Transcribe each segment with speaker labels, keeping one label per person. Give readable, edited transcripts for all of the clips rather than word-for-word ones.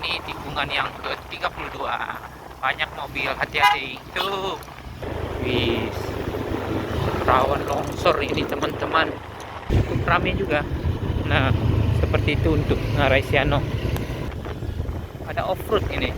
Speaker 1: ini tikungan yang ke-32. Banyak mobil, hati-hati. Tuh. Wis. Rawan longsor ini teman-teman. Cukup ramai juga. Nah, seperti itu untuk Ngarai Siano. Ada off-road ini.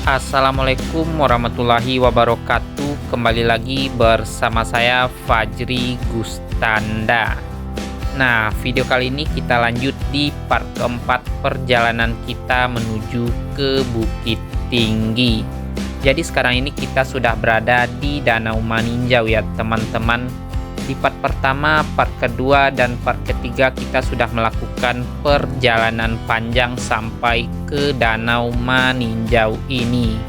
Speaker 1: Assalamualaikum warahmatullahi wabarakatuh. Kembali lagi bersama saya Fajri Gustanda. Nah, video kali ini kita lanjut di part keempat perjalanan kita menuju ke Bukit Tinggi. Jadi sekarang ini kita sudah berada di Danau Maninjau ya teman-teman. Di part pertama, part kedua, dan part ketiga kita sudah melakukan perjalanan panjang sampai ke Danau Maninjau ini.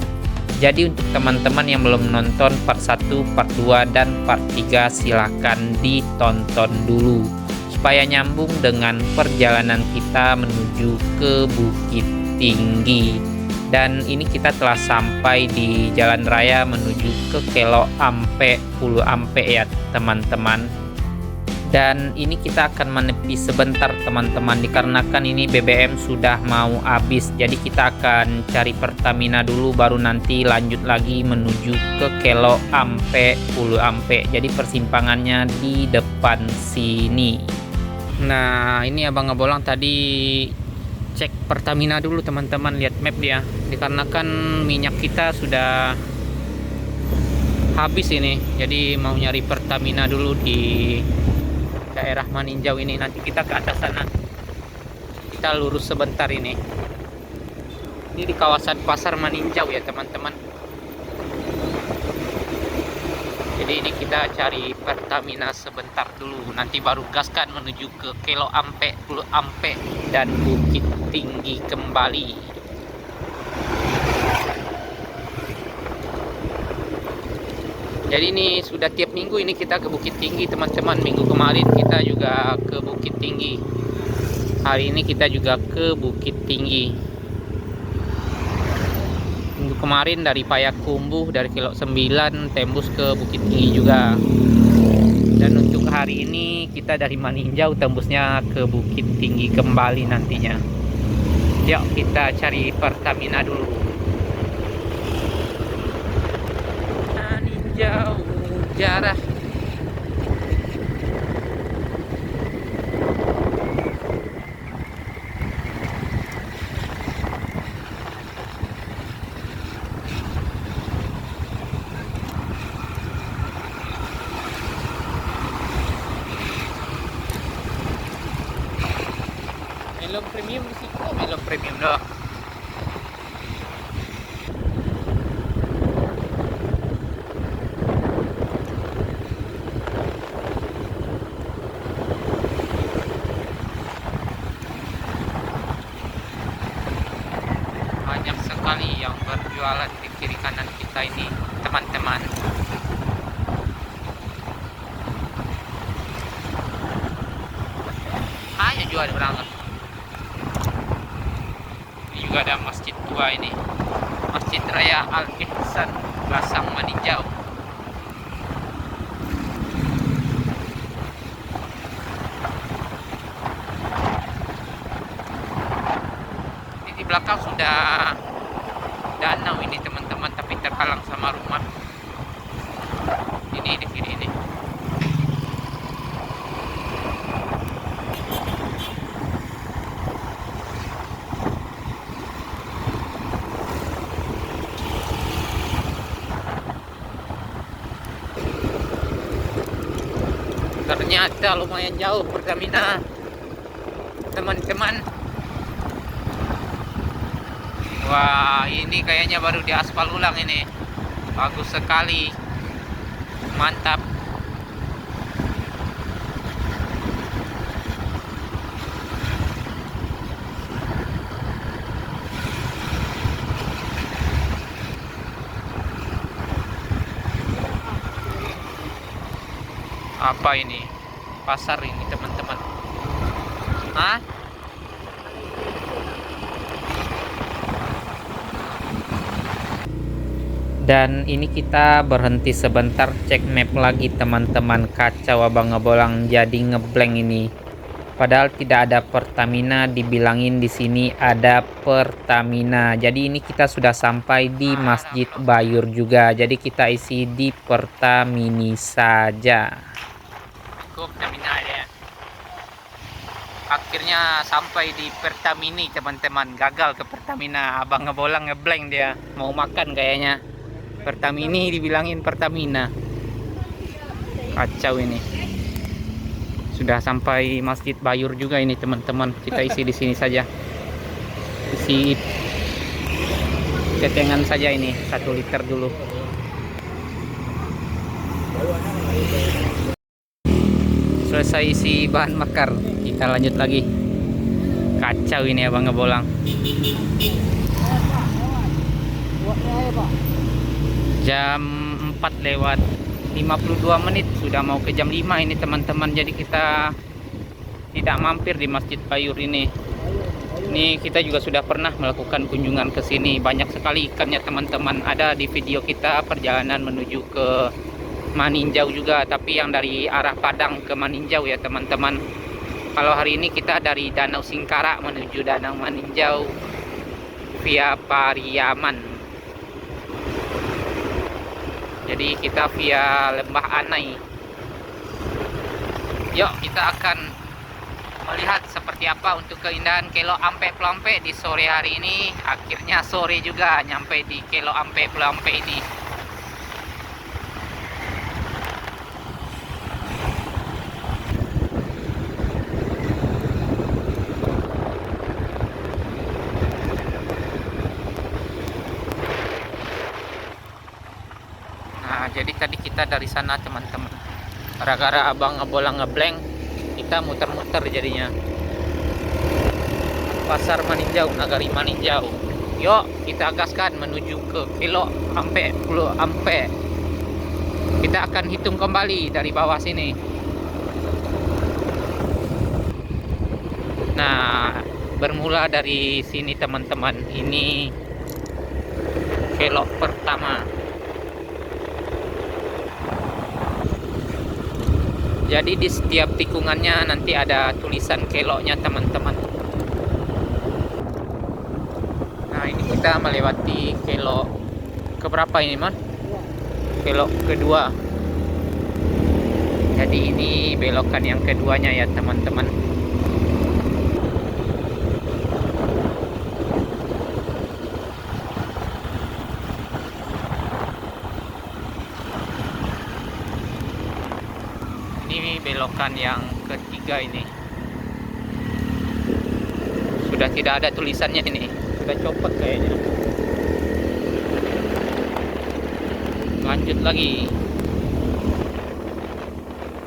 Speaker 1: Jadi untuk teman-teman yang belum nonton part 1, part 2, dan part 3 silahkan ditonton dulu supaya nyambung dengan perjalanan kita menuju ke Bukit Tinggi. Dan ini kita telah sampai di jalan raya menuju ke Kelo Ampe Pulau Ampe ya teman-teman. Dan ini kita akan menepi sebentar teman-teman, dikarenakan ini BBM sudah mau habis. Jadi kita akan cari Pertamina dulu, baru nanti lanjut lagi menuju ke Kelo Ampe Pulau Ampe. Jadi persimpangannya di depan sini. Nah, ini Abang Abolang tadi cek Pertamina dulu teman-teman, lihat map dia, dikarenakan minyak kita sudah habis ini. Jadi mau nyari Pertamina dulu di daerah Maninjau ini. Nanti kita ke atas sana, kita lurus sebentar ini di kawasan pasar Maninjau ya teman-teman. Jadi ini kita cari Pertamina sebentar dulu, nanti baru gaskan menuju ke Kelo Ampe, Pulau Ampe, dan Bukit Tinggi kembali. Jadi ini sudah tiap minggu ini kita ke Bukit Tinggi teman-teman. Minggu kemarin kita juga ke Bukit Tinggi. Hari ini kita juga ke Bukit Tinggi. Minggu kemarin dari Payakumbuh, dari Kilo 9 tembus ke Bukit Tinggi juga. Dan untuk hari ini kita dari Maninjau tembusnya ke Bukit Tinggi kembali nantinya. Yuk kita cari Pertamina dulu. Maninjau jarah. Melon premium di situ, melon premium dah. Banyak sekali yang berjualan di kiri kanan kita ini teman-teman. Hanya jual berangkat. Juga ada masjid tua ini, Masjid Raya Al-Ihsan Lasang Maninjau. Di belakang sudah danau ini teman-teman, tapi terhalang sama rumah. Ini di kiri ini. Ternyata lumayan jauh Pertamina teman-teman. Wah, ini kayaknya baru diaspal ulang ini. Bagus sekali. Mantap. Apa ini? Pasar ini teman-teman. Hah? Dan ini kita berhenti sebentar cek map lagi teman-teman. Kacau abang ngebolang, jadi ngeblank ini. Padahal tidak ada Pertamina, dibilangin di sini ada Pertamina. Jadi ini kita sudah sampai di Masjid Bayur juga. Jadi kita isi di Pertamini saja. Cukup Pertamina ya. Akhirnya sampai di Pertamini teman-teman. Gagal ke Pertamina. Abang ngebolang ngeblank dia. Mau makan kayaknya. Pertamini dibilangin Pertamina. Kacau ini. Sudah sampai Masjid Bayur juga ini teman-teman. Kita isi di sini saja. Isi ketengan saja ini 1 liter dulu. Selesai isi bahan bakar, kita lanjut lagi. Kacau ini abang ngebolang. Jam 4 lewat 52 menit, sudah mau ke jam 5 ini teman-teman. Jadi kita tidak mampir di Masjid Bayur ini. Ini kita juga sudah pernah melakukan kunjungan ke sini. Banyak sekali ikannya teman-teman. Ada di video kita perjalanan menuju ke Maninjau juga, tapi yang dari arah Padang ke Maninjau ya teman-teman. Kalau hari ini kita dari Danau Singkara menuju Danau Maninjau via Pariaman. Jadi kita via Lembah Anai. Yuk kita akan melihat seperti apa untuk keindahan Kelo Ampe Pelampe di sore hari ini. Akhirnya sore juga nyampe di Kelo Ampe Pelampe ini. Nah, jadi tadi kita dari sana teman-teman. Gara-gara abang ngebolang ngeblank, kita muter-muter jadinya. Pasar Maninjau, Nagari Maninjau. Yuk kita gaskan menuju ke Kelo Ampe Pulau Ampe. Kita akan hitung kembali dari bawah sini. Nah, bermula dari sini teman-teman. Ini Kelo pertama. Jadi di setiap tikungannya nanti ada tulisan keloknya teman-teman. Nah ini kita melewati kelok keberapa ini man? Kelok kedua. Jadi ini belokan yang keduanya ya teman-teman. Ini belokan yang ketiga ini. Sudah tidak ada tulisannya ini. Sudah copot kayaknya. Lanjut lagi.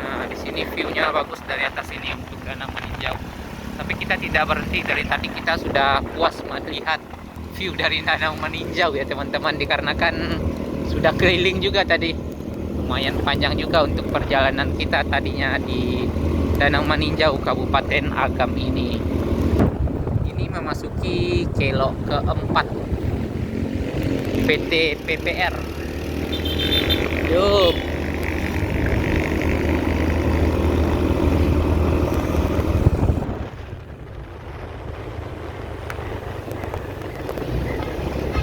Speaker 1: Nah, di sini view-nya bagus dari atas ini untuk Danau Maninjau. Tapi kita tidak berhenti, dari tadi kita sudah puas melihat view dari Danau Maninjau ya teman-teman, dikarenakan sudah keliling juga tadi. Lumayan panjang juga untuk perjalanan kita tadinya di Danau Maninjau Kabupaten Agam ini. Ini memasuki kelok keempat PT PPR. Yuk.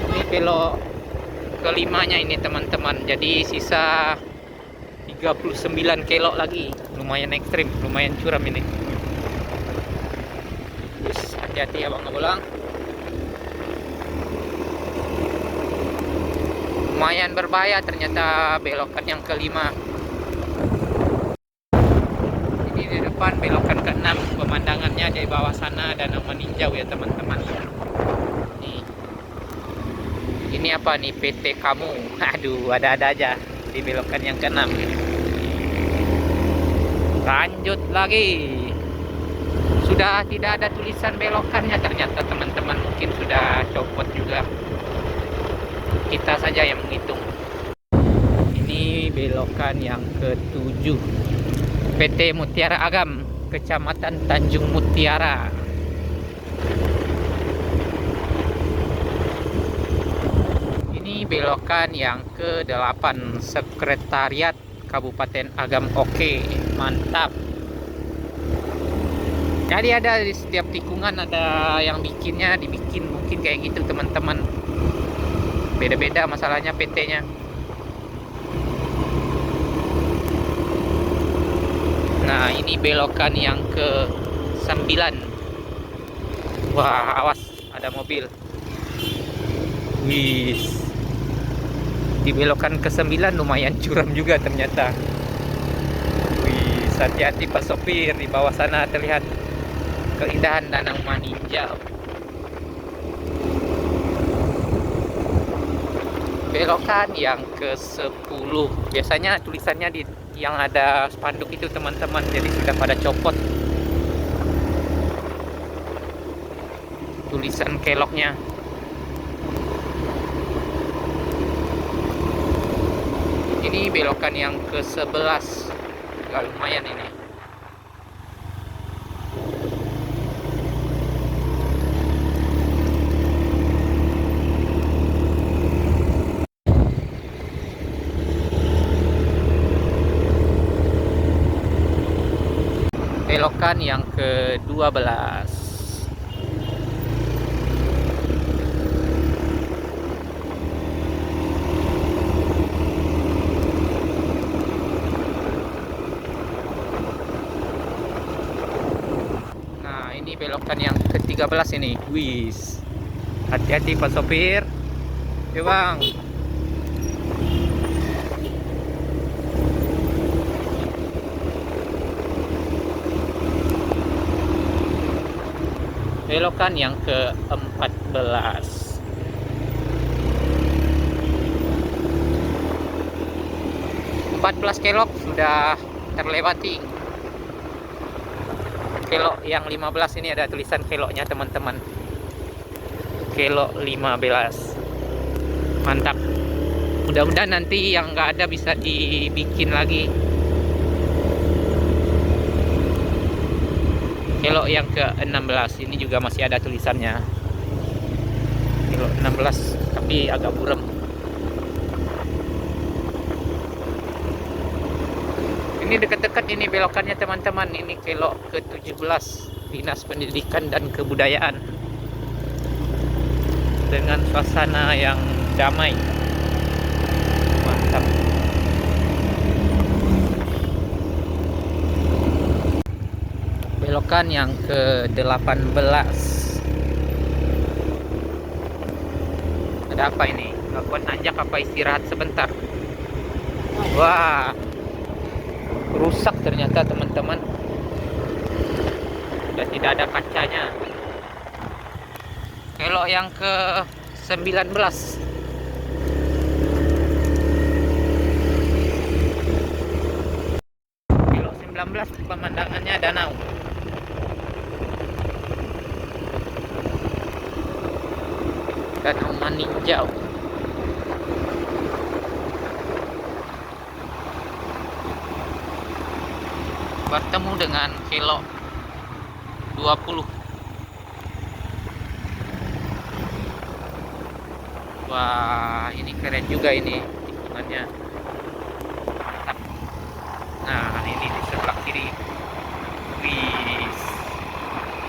Speaker 1: Ini kelok kelimanya ini teman-teman. Jadi sisa 39 kelok lagi. Lumayan ekstrim, lumayan curam ini. Terus hati-hati ya bang ngebolang. Lumayan berbahaya ternyata belokan yang kelima. Ini di depan belokan keenam, pemandangannya dari bawah sana Danau Maninjau ya teman-teman. Ini apa nih, PT Kamu? Aduh, ada-ada aja di belokan yang keenam. Lanjut lagi. Sudah tidak ada tulisan belokannya ternyata teman-teman. Mungkin sudah copot juga. Kita saja yang menghitung. Ini belokan yang ketujuh. PT Mutiara Agam, Kecamatan Tanjung Mutiara. Ini belokan yang ke-8, Sekretariat Kabupaten Agam. Oke, mantap. Jadi ada di setiap tikungan ada yang dibikin mungkin kayak gitu teman-teman. Beda-beda masalahnya PT-nya. Nah, ini belokan yang ke-9. Wah, awas, ada mobil. Wih. Di belokan ke-9 lumayan curam juga ternyata. Wih, hati-hati Pak sopir, di bawah sana terlihat keindahan Danau Maninjau. Belokan yang ke-10. Biasanya tulisannya di yang ada spanduk itu teman-teman, jadi sudah pada copot tulisan keloknya. Ini belokan yang ke-11. Agak lumayan ini. Belokan yang ke-12. Nah, ini belokan yang ke-13 ini. Wis. Hati-hati Pak sopir. Ya, Bang. Belokan yang ke-14. Kelok sudah terlewati. Kelok yang 15 ini ada tulisan keloknya teman-teman. Kelok 15. Mantap. Mudah-mudahan nanti yang nggak ada bisa dibikin lagi. Kelok yang ke-16 ini juga masih ada tulisannya. Kelok 16 tapi agak buram. Ini dekat-dekat ini belokannya teman-teman. Ini kelok ke-17, Dinas Pendidikan dan Kebudayaan. Dengan suasana yang damai. Mantap. Belokan yang ke-18. Ada apa ini? Lakukan nanjak apa istirahat sebentar? Wah, rusak ternyata teman-teman. Dan tidak ada kacanya. Kelok yang ke-19. Kelok 19 pemandangannya danau. Danau Maninjau. Bertemu dengan kelok 20. Wah, ini keren juga ini tikungannya. Mantap. Nah, ini di sebelah kiri. Wih.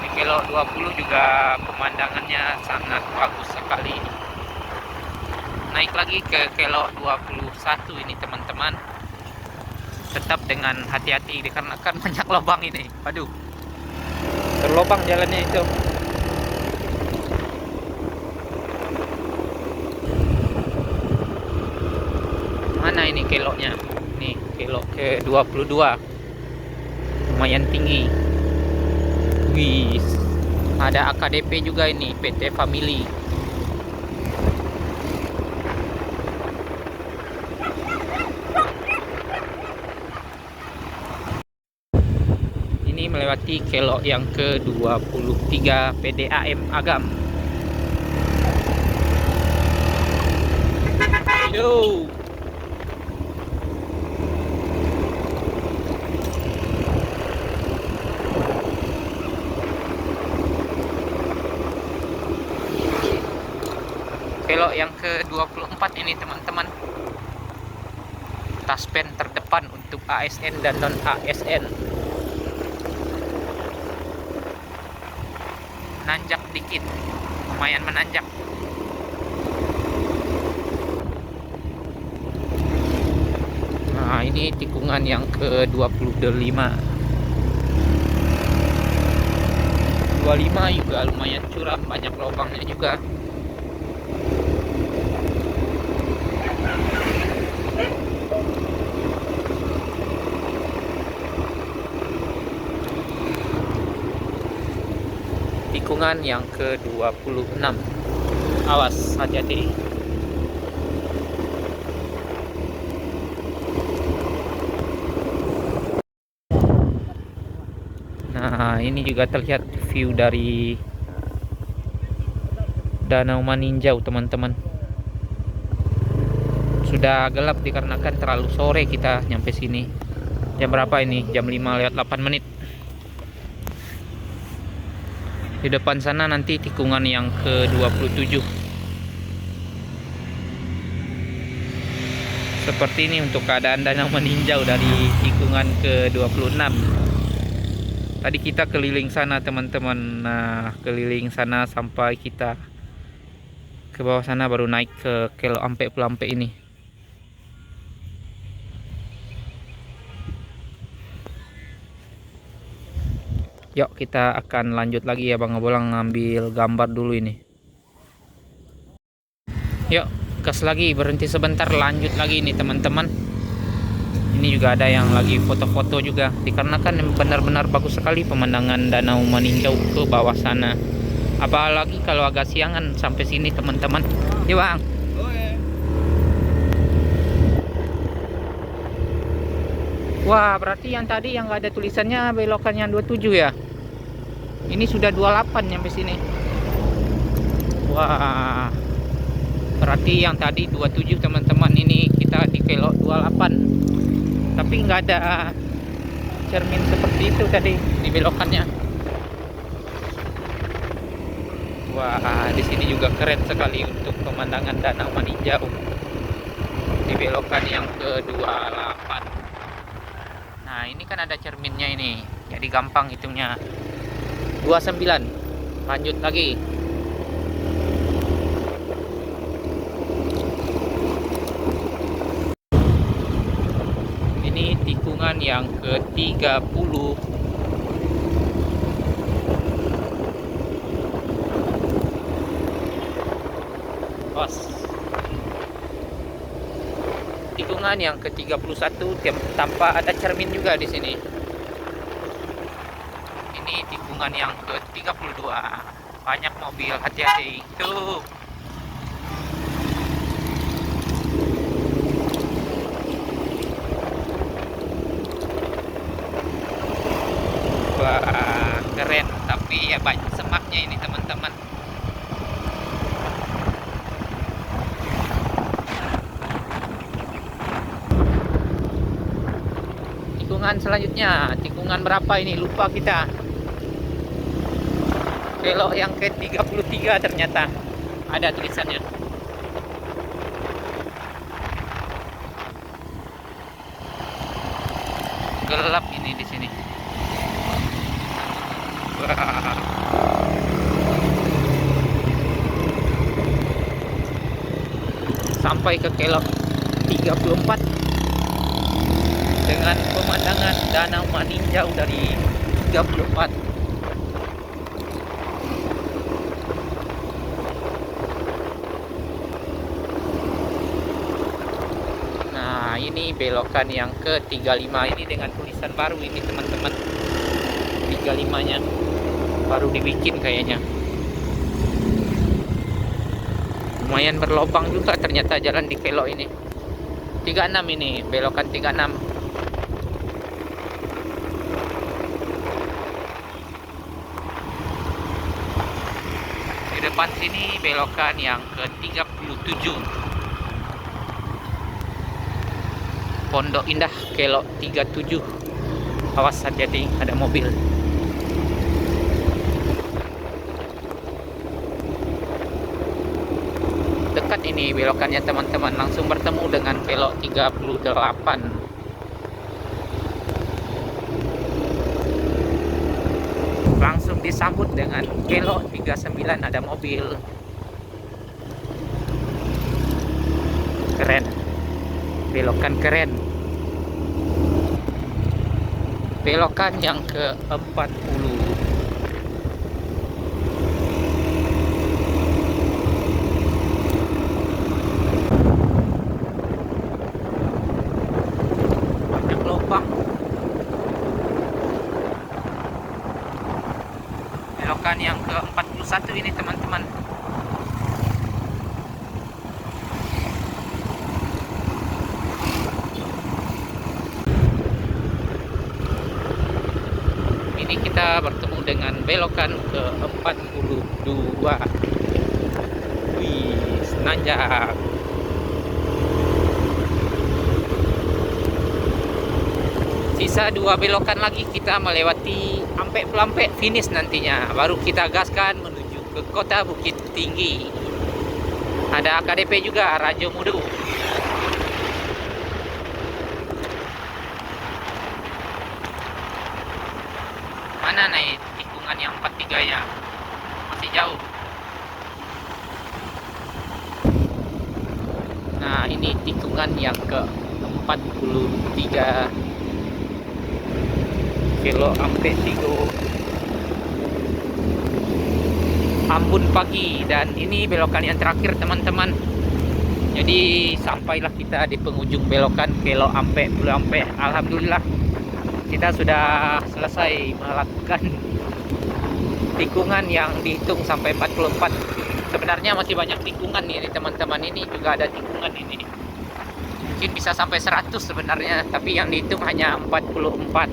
Speaker 1: Di kelok 20 juga pemandangannya sangat bagus sekali. Naik lagi ke kelok 21 ini teman-teman. Tetap dengan hati-hati dikarenakan banyak lubang ini. Waduh, terlobang jalannya itu. Mana ini keloknya? Nih, kelok ke-22. Lumayan tinggi. Wih, ada AKDP juga ini, PT Family. Ini melewati kelok yang ke-23 PDAM Agam. Yo. Kelok yang ke-24 ini teman-teman. Taspen terdepan untuk ASN dan non ASN. Menanjak dikit, lumayan menanjak. Nah, ini tikungan yang ke-25. 25 juga lumayan curam, banyak lubangnya juga. Tikungan yang ke-26. Awas, hati-hati. Nah, ini juga terlihat view dari Danau Maninjau, teman-teman. Sudah gelap dikarenakan terlalu sore kita nyampe sini. Jam berapa ini? Jam 5:08. Di depan sana nanti tikungan yang ke-27. Seperti ini untuk keadaan Danau Maninjau dari tikungan ke-26. Tadi kita keliling sana, teman-teman. Nah, keliling sana sampai kita ke bawah sana baru naik ke Kelok Ampe Pelampe ini. Yuk kita akan lanjut lagi ya Bang Abolang, ngambil gambar dulu ini. Yuk gas lagi, berhenti sebentar, lanjut lagi nih teman-teman. Ini juga ada yang lagi foto-foto juga, dikarenakan benar-benar bagus sekali pemandangan Danau Maninjau ke bawah sana. Apalagi kalau agak siangan sampai sini teman-teman. Yuk Bang. Wah, berarti yang tadi yang nggak ada tulisannya belokan yang 27 ya. Ini sudah 28 nyampe sini. Wah, berarti yang tadi 27 teman-teman, ini kita di Kelok 28. Tapi nggak ada cermin seperti itu tadi di belokannya. Wah, di sini juga keren sekali untuk pemandangan Danau Maninjau di belokan yang ke-28. Nah, ini kan ada cerminnya ini, jadi gampang hitungnya. 29. Lanjut lagi. Ini tikungan yang ke-30. Pas. Tikungan yang ke-31 tanpa ada cermin juga di sini. Ini tikungan yang ke-32. Banyak mobil, hati-hati. Tuh. Wah, keren, tapi ya banyak semaknya ini teman-teman. Tikungan selanjutnya, tikungan berapa ini? Lupa kita. Kelok yang ke-33 ternyata ada tulisannya. Gelap ini di sini. Wah. Sampai ke Kelok 34 dengan pemandangan Danau Maninjau dari 34. Nah, ini belokan yang ke-35 ini dengan tulisan baru ini teman-teman. 35-nya baru dibikin kayaknya. Lumayan berlobang juga ternyata jalan di Kelok ini. 36 ini, belokan 36. Di depan sini belokan yang ke-37. Pondok Indah Kelok 37. Awas, hati-hati, ada mobil. dekat ini belokannya teman-teman, langsung bertemu dengan belok 38. Langsung disambut dengan belok 39, ada mobil. Keren. Belokan keren. Belokan yang ke-40. Belokan yang ke-41 ini teman-teman. Ini kita bertemu dengan belokan ke-42. Wih, nanjak. Sisa 2 belokan lagi kita melewati Ampe finish nantinya. Baru kita gaskan menuju ke kota Bukit Tinggi. Ada AKDP juga, Rajo Mudu. Mana nih tikungan yang 43 ya? Masih jauh. Nah, ini tikungan yang ke-43. Kilo Ampe Tigo Ambon pagi, dan ini belokan yang terakhir teman-teman. Jadi sampailah kita di penghujung belokan Kilo Ampe Pulau Ampe. Alhamdulillah kita sudah selesai melakukan tikungan yang dihitung sampai 44. Sebenarnya masih banyak tikungan nih teman-teman. Ini juga ada tikungan ini. Mungkin bisa sampai 100 sebenarnya, tapi yang dihitung hanya 44.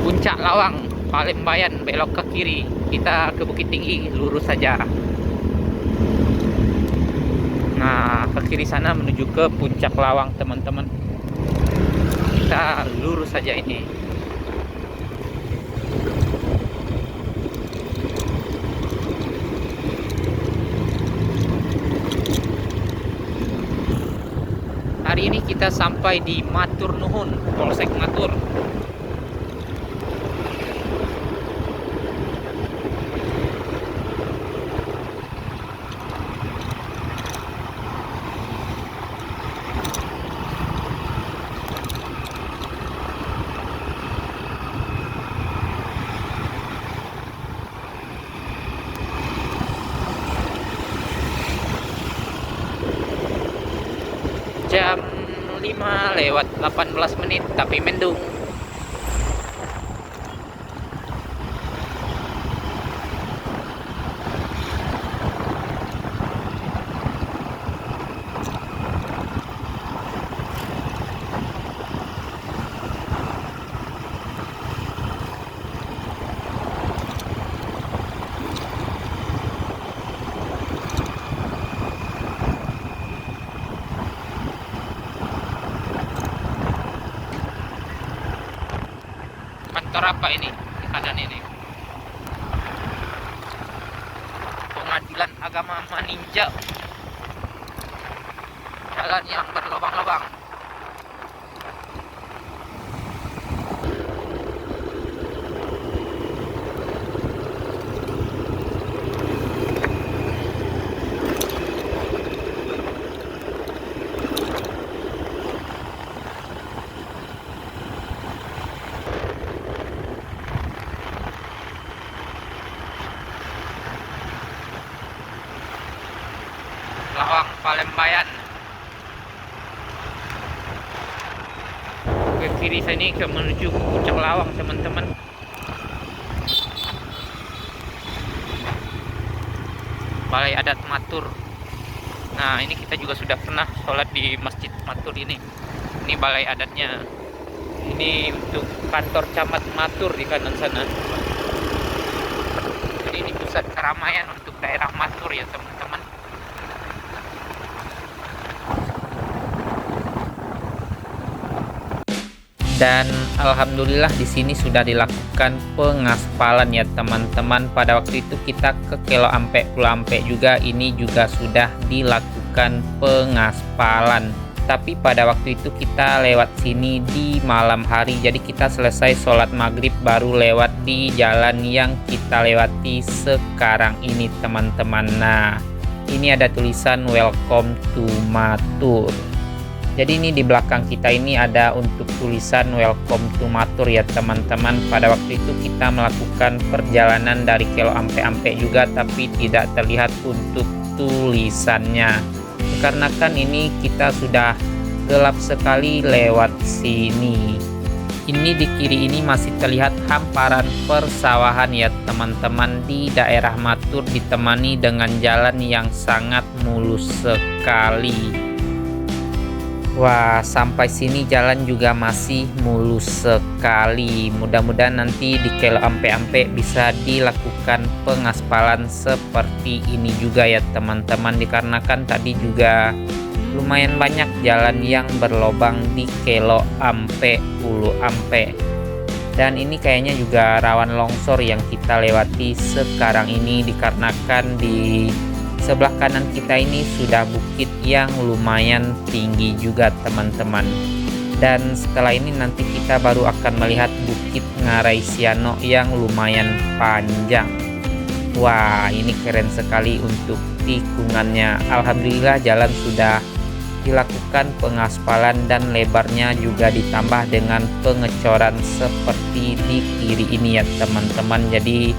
Speaker 1: Puncak Lawang, Palembayan, belok ke kiri. Kita ke Bukit Tinggi, lurus saja. Nah, ke kiri sana menuju ke Puncak Lawang, teman-teman. Kita lurus saja ini. Hari ini kita sampai di Matur Nuhun, Polsek Matur. Jam 5 lewat 18 menit, tapi mendung. Kantor apa ini? Di kanan ini. Pengadilan Agama Maninjau. Jalan yang berlubang-lubang. Lawang, Palembayan. Ke kiri sini ke menuju Puncak Lawang, teman-teman. Balai Adat Matur. Nah, ini kita juga sudah pernah sholat di Masjid Matur ini. Ini balai adatnya. Ini untuk kantor camat Matur di kanan sana. Jadi ini pusat keramaian untuk daerah Matur ya, teman-teman. Dan alhamdulillah di sini sudah dilakukan pengaspalan ya teman-teman. Pada waktu itu kita ke Kelo Ampe Pulau Ampe juga, ini juga sudah dilakukan pengaspalan. Tapi pada waktu itu kita lewat sini di malam hari, jadi kita selesai sholat maghrib baru lewat di jalan yang kita lewati sekarang ini teman-teman. Nah, ini ada tulisan welcome to Matur. Jadi ini di belakang kita ini ada untuk tulisan welcome to Matur ya teman-teman. Pada waktu itu kita melakukan perjalanan dari Kelo Ampe Ampe juga, tapi tidak terlihat untuk tulisannya. Dikarenakan ini kita sudah gelap sekali lewat sini. Ini di kiri ini masih terlihat hamparan persawahan ya teman-teman di daerah Matur, ditemani dengan jalan yang sangat mulus sekali. Wah, sampai sini jalan juga masih mulus sekali. Mudah-mudahan nanti di Kelo Ampe Ampe bisa dilakukan pengaspalan seperti ini juga ya teman-teman, dikarenakan tadi juga lumayan banyak jalan yang berlobang di Kelo Ampe Pulau Ampe. Dan ini kayaknya juga rawan longsor yang kita lewati sekarang ini, dikarenakan di sebelah kanan kita ini sudah bukit yang lumayan tinggi juga teman-teman. Dan setelah ini nanti kita baru akan melihat Bukit Ngarai Siano yang lumayan panjang. Wah, ini keren sekali untuk tikungannya. Alhamdulillah jalan sudah dilakukan pengaspalan dan lebarnya juga ditambah dengan pengecoran seperti di kiri ini ya teman-teman. Jadi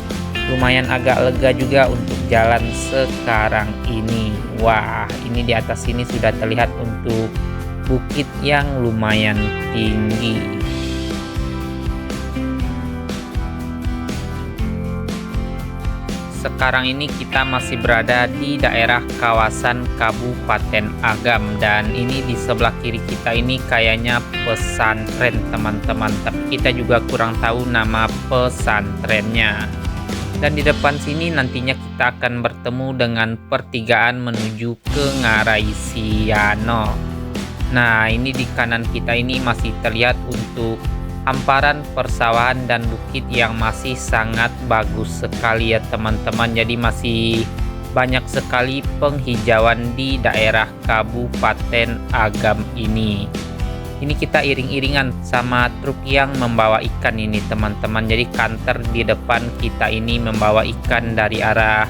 Speaker 1: lumayan agak lega juga untuk jalan sekarang ini. Wah, ini di atas sini sudah terlihat untuk bukit yang lumayan tinggi. Sekarang ini kita masih berada di daerah kawasan Kabupaten Agam, dan ini di sebelah kiri kita ini kayaknya pesantren teman-teman, tapi kita juga kurang tahu nama pesantrennya. Dan di depan sini nantinya kita akan bertemu dengan pertigaan menuju ke Ngarai Siano. Nah, ini di kanan kita ini masih terlihat untuk hamparan persawahan dan bukit yang masih sangat bagus sekali ya teman-teman. Jadi masih banyak sekali penghijauan di daerah Kabupaten Agam ini. Ini kita iring-iringan sama truk yang membawa ikan ini teman-teman. Jadi kanter di depan kita ini membawa ikan dari arah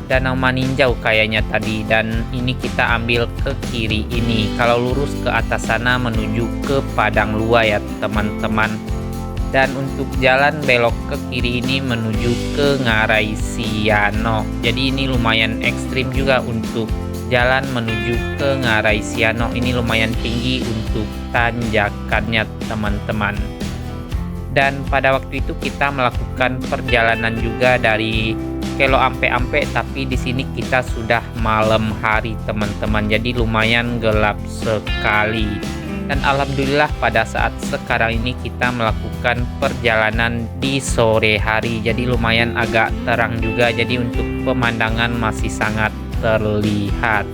Speaker 1: Danau Maninjau kayaknya tadi, dan ini kita ambil ke kiri ini. Kalau lurus ke atas sana menuju ke Padang Lua ya teman-teman. Dan untuk jalan belok ke kiri ini menuju ke Ngarai Siano. Jadi ini lumayan ekstrim juga untuk jalan menuju ke Ngarai Siano. Ini lumayan tinggi untuk tanjakannya teman-teman. Dan pada waktu itu kita melakukan perjalanan juga dari Kelo Ampe Ampe, tapi di sini kita sudah malam hari teman-teman. Jadi lumayan gelap sekali. Dan alhamdulillah pada saat sekarang ini kita melakukan perjalanan di sore hari. Jadi lumayan agak terang juga. Jadi untuk pemandangan masih sangat terlihat.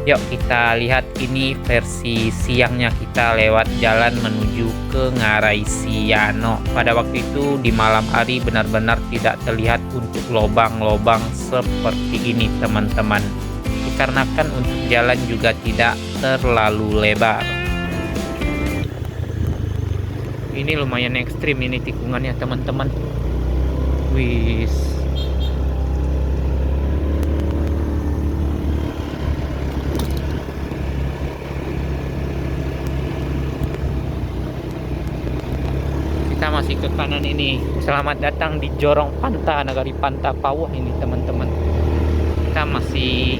Speaker 1: Yuk kita lihat ini versi siangnya kita lewat jalan menuju ke Ngarai Siano. Pada waktu itu di malam hari benar-benar tidak terlihat untuk lobang-lobang seperti ini teman-teman. Dikarenakan untuk jalan juga tidak terlalu lebar. Ini lumayan ekstrim ini tikungannya teman-teman. Wis. Kita masih ke kanan ini. Selamat datang di Jorong Panta, Nagari Panta Pawah ini teman-teman. Kita masih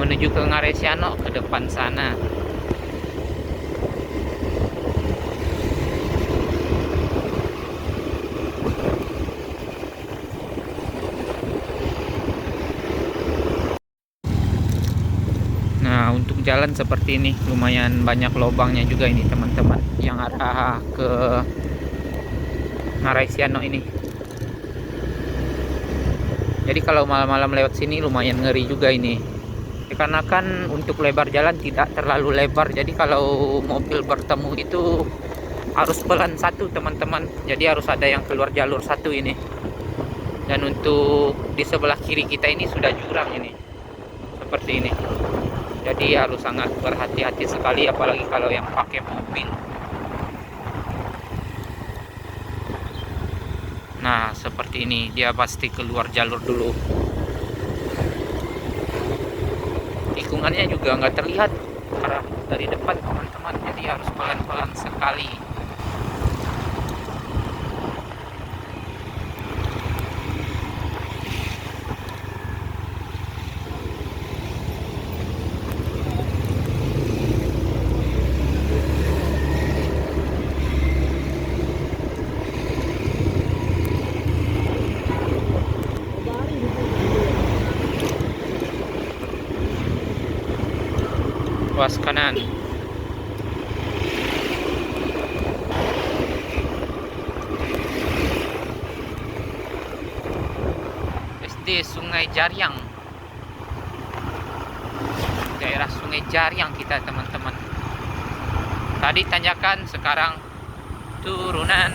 Speaker 1: menuju ke Ngarai Siano ke depan sana. Nah, untuk jalan seperti ini lumayan banyak lubangnya juga ini teman-teman, yang arah ke Ngarai Siano ini. Jadi kalau malam-malam lewat sini lumayan ngeri juga ini. Dikarenakan untuk lebar jalan tidak terlalu lebar. Jadi kalau mobil bertemu itu harus pelan satu teman-teman, jadi harus ada yang keluar jalur satu ini. Dan untuk di sebelah kiri kita ini sudah jurang ini, seperti ini. Jadi harus sangat berhati-hati sekali, apalagi kalau yang pakai mobil. Nah seperti ini, dia pasti keluar jalur dulu. Tikungannya juga nggak terlihat arah dari depan teman-teman, jadi harus pelan-pelan sekali. Ruas kanan. SD Sungai Jariang, daerah Sungai Jariang kita teman-teman. Tadi tanjakan, sekarang turunan.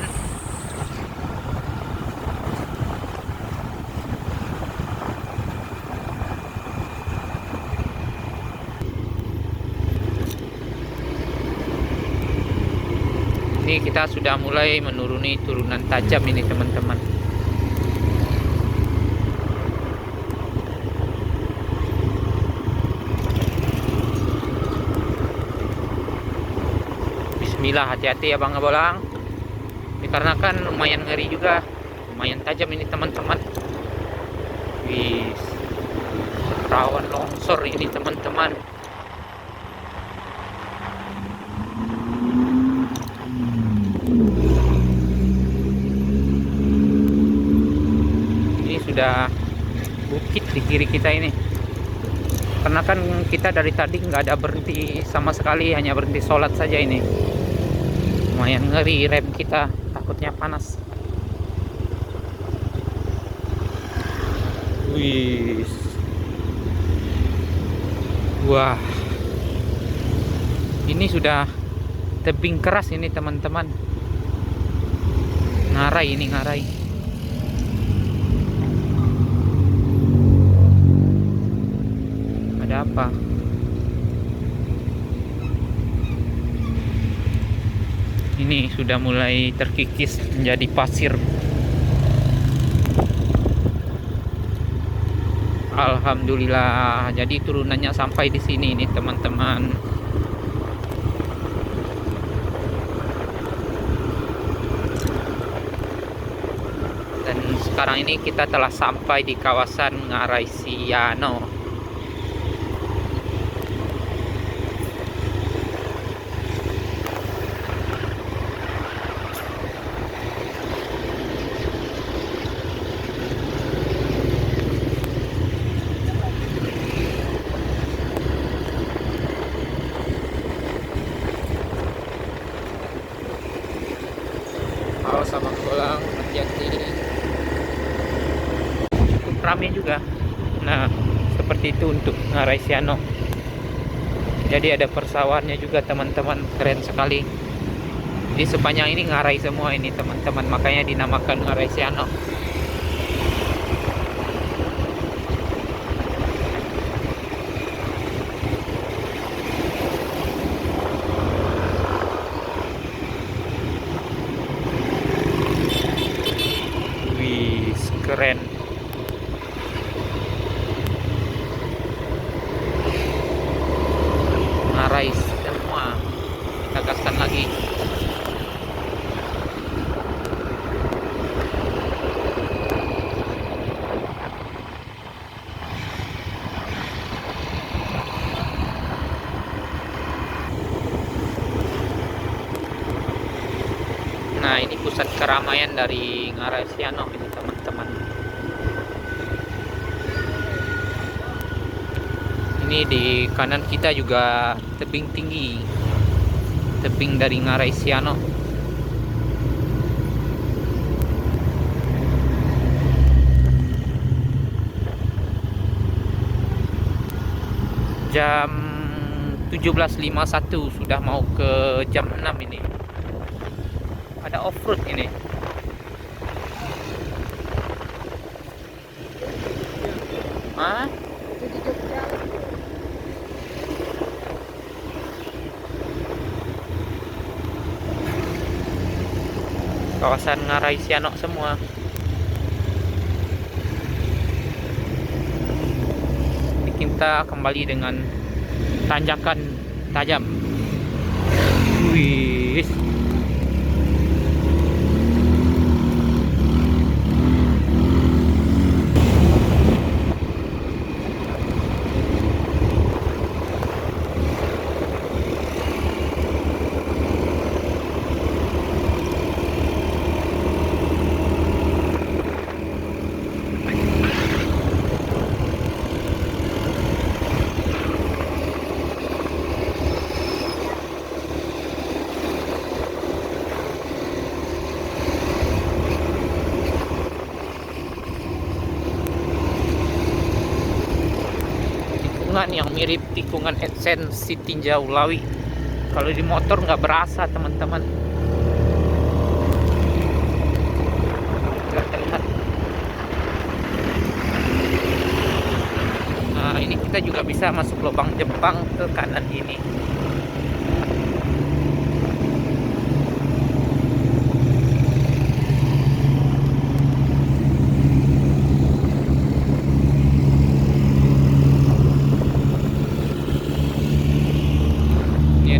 Speaker 1: Ini kita sudah mulai menuruni turunan tajam ini teman-teman. Bismillah, hati-hati ya Bang Abolang. Dikarenakan lumayan ngeri juga, lumayan tajam ini teman-teman. Wis, rawan longsor ini teman-teman. Sudah bukit di kiri kita ini, karena kan kita dari tadi nggak ada berhenti sama sekali, hanya berhenti sholat saja ini. Lumayan ngeri rem kita, takutnya panas. Wih, wah, ini sudah tebing keras ini teman-teman. Ngarai ini, ngarai. Apa ini sudah mulai terkikis menjadi pasir. Alhamdulillah, jadi turunannya sampai di sini nih teman-teman. Dan sekarang ini kita telah sampai di kawasan Ngarai Siano. Sama bolang, hati-hati. Cukup ramai juga. Nah, seperti itu untuk Ngarai Siano. Jadi ada persawahannya juga teman-teman, keren sekali. Di sepanjang ini ngarai semua ini teman-teman, makanya dinamakan Ngarai Siano. Keren. Ngarai semua. Kita gaskan lagi. Nah, ini pusat keramaian dari Ngarai Siano ini teman-teman. Ini di kanan kita juga tebing tinggi, tebing dari Ngarai Siano. Jam 17.51, sudah mau ke jam 6 ini. Ada off-road ini. Hah? Kawasan Ngarai Sianok semua. Kita kembali dengan tanjakan tajam. Wih. Yang mirip tikungan Essence Tinjau Lawi. Kalau di motor nggak berasa, teman-teman. Nggak terlihat. Nah, ini kita juga bisa masuk lubang Jepang ke kanan ini.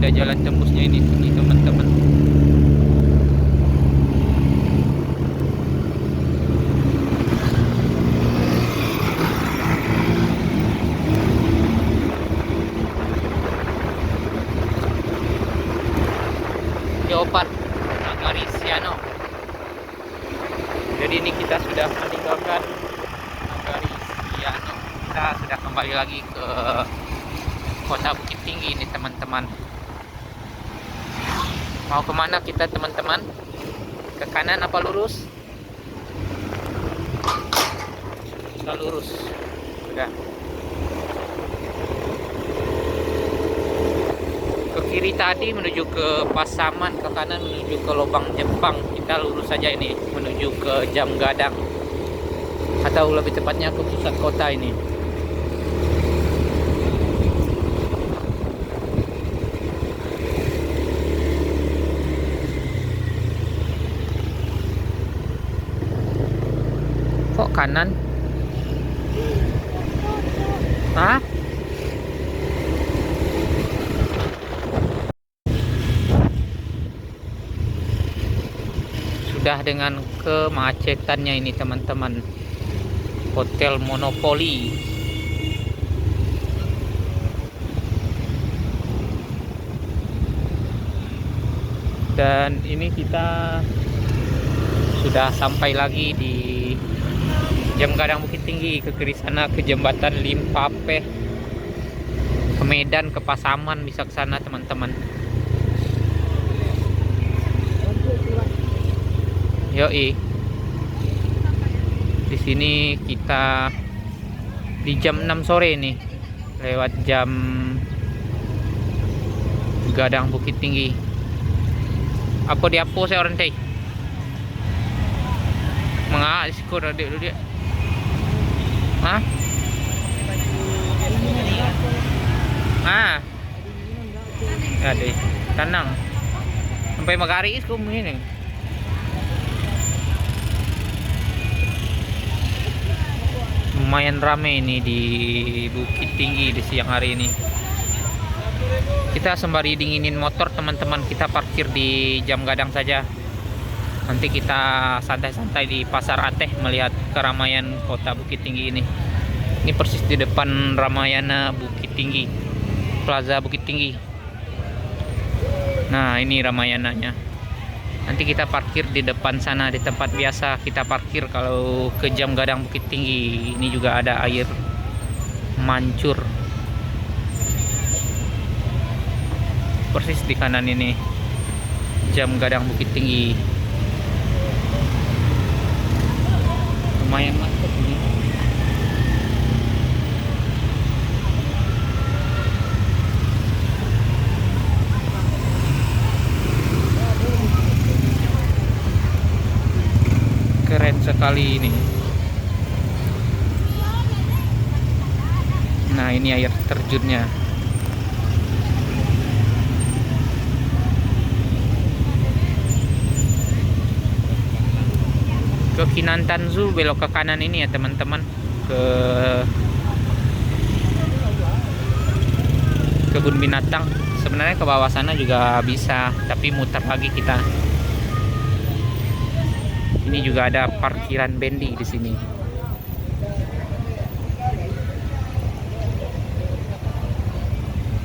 Speaker 1: Ada jalan tembusnya ini teman-teman. Geopark Ngarai Sianok. Jadi ini kita sudah meninggalkan Ngarai Sianok. Kita sudah kembali lagi ke Kota Bukit Tinggi ini, teman-teman. Mau kemana kita, teman-teman? Ke kanan apa lurus? Kita lurus. Sudah. Ke kiri tadi menuju ke Pasaman, ke kanan menuju ke Lubang Jepang. Kita lurus saja ini menuju ke Jam Gadang, atau lebih tepatnya ke pusat kota ini. Kok kanan? Hah? Sudah dengan kemacetannya ini, teman-teman. Hotel Monopoly. Dan ini kita sudah sampai lagi di Jam Gadang Bukit Tinggi. Ke kiri sana ke jembatan Limpape, ke Medan, ke Pasaman, bisa ke sana, teman-teman. Yoi. Di sini kita di jam 6 sore nih, lewat jam Gadang Bukit Tinggi. Apa dia po saya orang teh? Mengaak skor adik dulu dia. Hah? Ah. Ada tenang. Sampai Magari is ini. Lumayan rame ini di Bukit Tinggi di siang hari ini. Kita sembari dinginin motor, teman-teman, kita parkir di Jam Gadang saja. Nanti kita santai-santai di Pasar Ateh melihat keramaian kota Bukit Tinggi ini. Ini persis di depan Ramayana Bukit Tinggi, Plaza Bukit Tinggi. Nah, ini Ramayananya. Nanti kita parkir di depan sana, di tempat biasa kita parkir kalau ke Jam Gadang Bukit Tinggi. Ini juga ada air mancur. Persis di kanan ini Jam Gadang Bukit Tinggi. Lumayan macet ini. sekali ini. Nah, ini air terjunnya. Ke Kinantan Zoo, belok ke kanan ini ya teman-teman, ke kebun binatang. Sebenarnya ke bawah sana juga bisa, tapi muter lagi kita. Ini juga ada parkiran bendi di sini.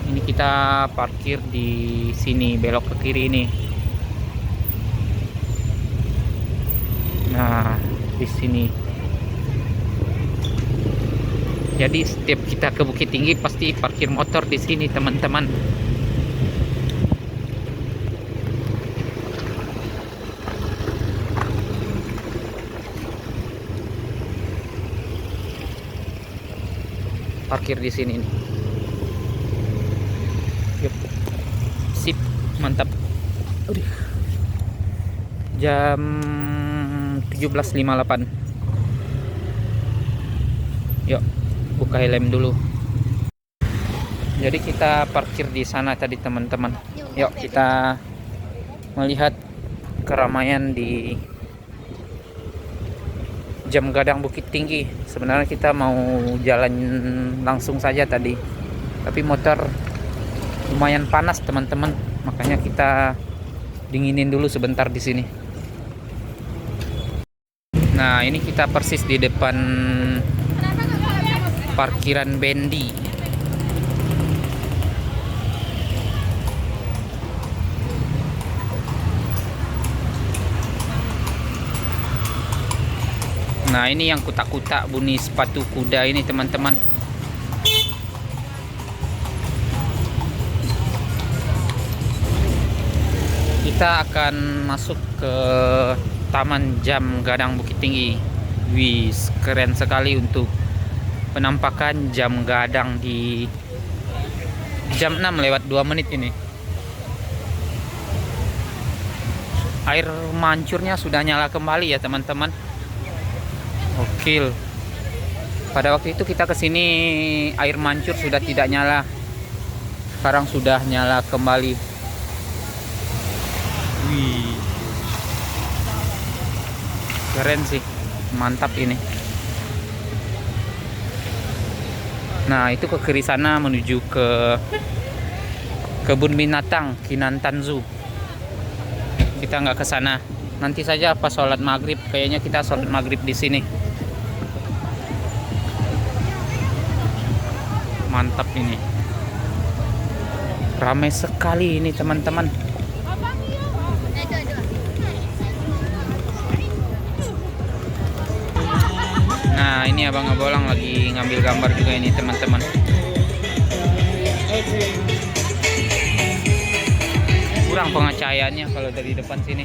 Speaker 1: Ini kita parkir di sini, belok ke kiri ini. Nah, di sini. Jadi setiap kita ke Bukit Tinggi pasti parkir motor di sini, teman-teman. Parkir di sini nih. Yuk. Sip, mantap. Aduh. Jam 17.58. Yuk, buka helm dulu. Jadi kita parkir di sana tadi teman-teman. Yuk kita melihat keramaian di Jam Gadang Bukit Tinggi. Sebenarnya kita mau jalan langsung saja tadi, tapi motor lumayan panas teman-teman, makanya kita dinginin dulu sebentar di sini. Nah, ini kita persis di depan parkiran bendi. Nah, ini yang kutak-kutak bunyi sepatu kuda ini teman-teman. Kita akan masuk ke Taman Jam Gadang Bukit Tinggi. Wih, keren sekali untuk penampakan jam gadang di jam 6 lewat 2 menit ini. Air mancurnya sudah nyala kembali ya teman-teman. Gokil. Pada waktu itu kita kesini air mancur sudah tidak nyala. Sekarang sudah nyala kembali. Wih. Keren sih. Mantap ini. Nah, itu ke kiri sana menuju ke kebun binatang Kinantan Zoo. Kita nggak ke sana. Nanti saja pas sholat maghrib. Kayaknya kita sholat maghrib di sini. Mantap ini. Ramai sekali ini teman-teman. Nah, ini Abang Abolang lagi ngambil gambar juga ini teman-teman. Kurang pengacayaannya kalau dari depan sini.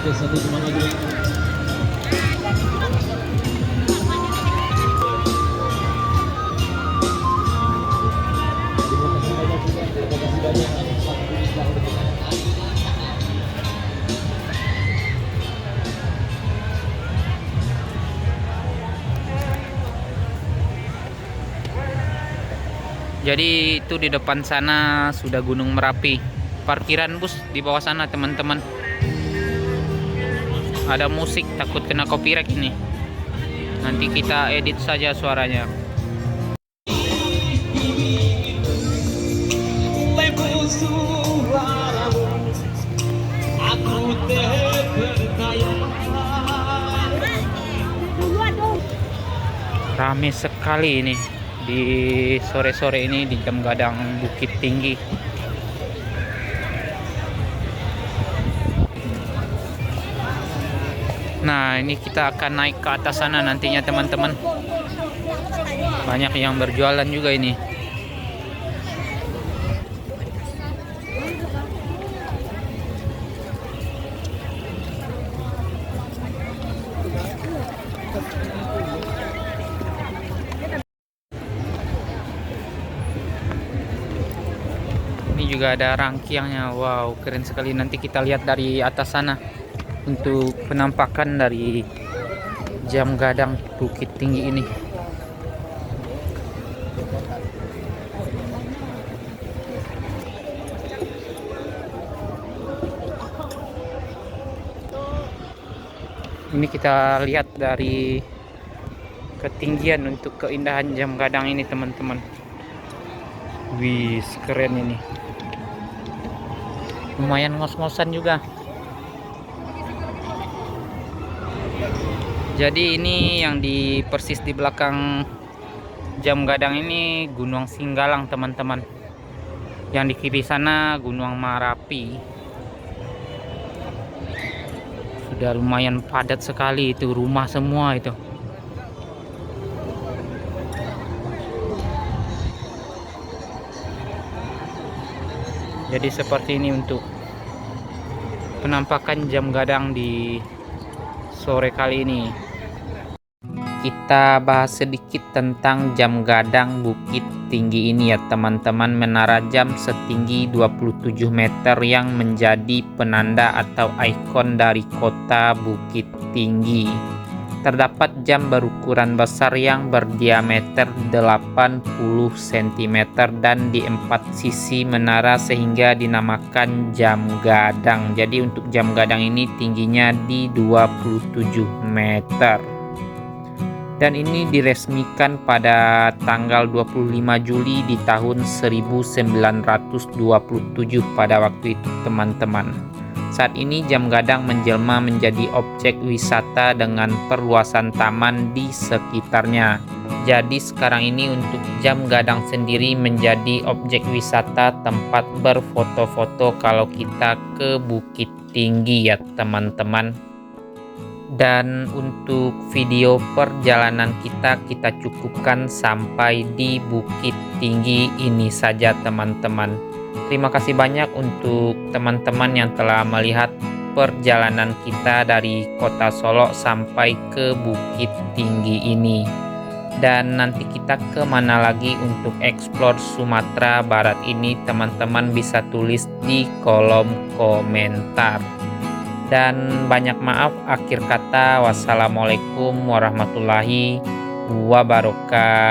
Speaker 2: Oke, satu cuma lagi.
Speaker 1: Jadi itu di depan sana sudah Gunung Merapi. Parkiran bus di bawah sana teman-teman. Ada musik, takut kena copyright ini. Nanti kita edit saja suaranya. Rame sekali ini di sore-sore ini di Jam Gadang Bukit Tinggi. Nah, ini kita akan naik ke atas sana nantinya teman-teman. Banyak yang berjualan juga ini. Ini juga ada rangkaiannya. Wow, keren sekali. Nanti kita lihat dari atas sana untuk penampakan dari jam gadang Bukit Tinggi ini. Ini kita lihat dari ketinggian untuk keindahan jam gadang ini, teman-teman. Wih, keren ini. Lumayan ngos-ngosan juga. Jadi ini yang di persis di belakang jam gadang ini Gunung Singgalang, teman-teman. Yang di kiri sana Gunung Marapi. Sudah lumayan padat sekali itu, rumah semua itu. Jadi seperti ini untuk penampakan jam gadang di sore kali ini. Kita bahas sedikit tentang jam gadang Bukit Tinggi ini ya teman-teman. Menara jam setinggi 27 meter yang menjadi penanda atau ikon dari kota Bukit Tinggi. Terdapat jam berukuran besar yang berdiameter 80 cm dan di 4 sisi menara sehingga dinamakan jam gadang. Jadi untuk jam gadang ini tingginya di 27 meter. Dan ini diresmikan pada tanggal 25 Juli di tahun 1927 pada waktu itu, teman-teman. Saat ini jam gadang menjelma menjadi objek wisata dengan perluasan taman di sekitarnya. Jadi sekarang ini untuk jam gadang sendiri menjadi objek wisata, tempat berfoto-foto kalau kita ke Bukit Tinggi ya teman-teman. Dan untuk video perjalanan kita cukupkan sampai di Bukit Tinggi ini saja teman-teman. Terima kasih banyak untuk teman-teman yang telah melihat perjalanan kita dari kota Solo sampai ke Bukit Tinggi ini. Dan nanti kita kemana lagi untuk eksplor Sumatera Barat ini, teman-teman bisa tulis di kolom komentar. Dan banyak maaf akhir kata, wassalamualaikum warahmatullahi wabarakatuh.